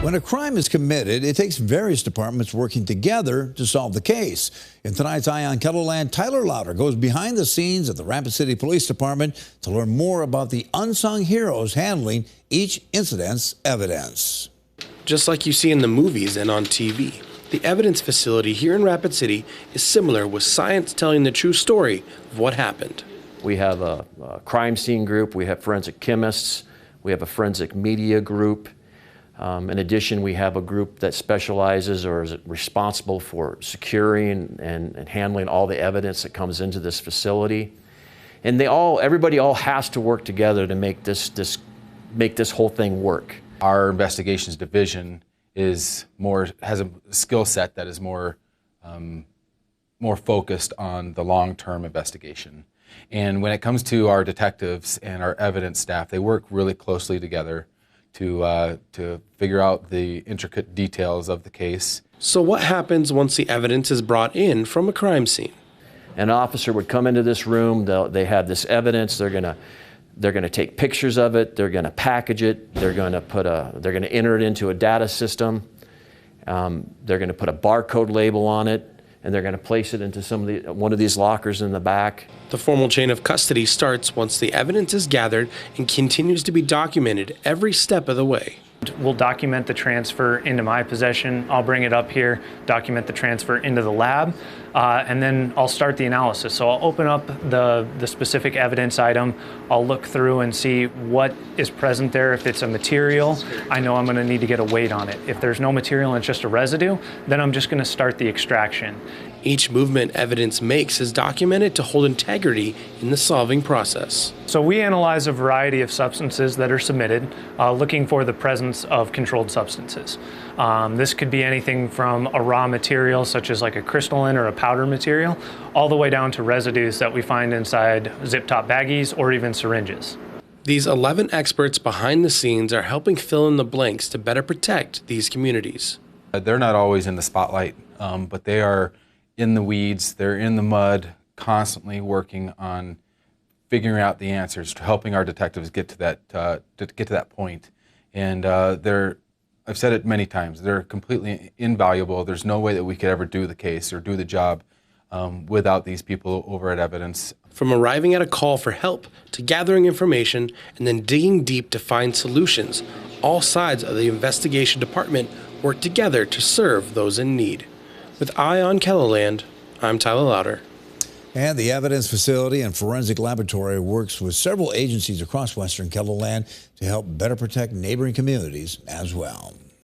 When a crime is committed, it takes various departments working together to solve the case. In tonight's Eye on KELOLAND, Tyler Louder goes behind the scenes at the Rapid City Police Department to learn more about the unsung heroes handling each incident's evidence. Just like you see in the movies and on TV, the evidence facility here in Rapid City is similar, with science telling the true story of what happened. We have a crime scene group, we have forensic chemists, we have a forensic media group. In addition, we have a group that specializes or is responsible for securing and handling all the evidence that comes into this facility. And everybody has to work together to make this whole thing work. Our investigations division has a skill set that is more focused on the long-term investigation. And when it comes to our detectives and our evidence staff, they work really closely together to figure out the intricate details of the case. So what happens once the evidence is brought in from a crime scene? An officer would come into this room, they have this evidence, they're gonna take pictures of it, they're gonna package it, they're gonna enter it into a data system, they're gonna put a barcode label on it, and they're going to place it into one of these lockers in the back. The formal chain of custody starts once the evidence is gathered and continues to be documented every step of the way. We'll document the transfer into my possession. I'll bring it up here, document the transfer into the lab, and then I'll start the analysis. So I'll open up the specific evidence item. I'll look through and see what is present there. If it's a material, I know I'm going to need to get a weight on it. If there's no material and it's just a residue, then I'm just going to start the extraction. Each movement evidence makes is documented to hold integrity in the solving process. So we analyze a variety of substances that are submitted, looking for the presence of controlled substances. This could be anything from a raw material, such as like a crystalline or a powder material, all the way down to residues that we find inside zip-top baggies or even syringes. These 11 experts behind the scenes are helping fill in the blanks to better protect these communities. They're not always in the spotlight, but they are in the weeds, they're in the mud, constantly working on figuring out the answers, helping our detectives get to that point. And I've said it many times, they're completely invaluable. There's no way that we could ever do the case or do the job without these people over at Evidence. From arriving at a call for help to gathering information and then digging deep to find solutions, all sides of the investigation department work together to serve those in need. With Eye on KELOLAND, I'm Tyler Louder. And the Evidence Facility and Forensic Laboratory works with several agencies across Western KELOLAND to help better protect neighboring communities as well.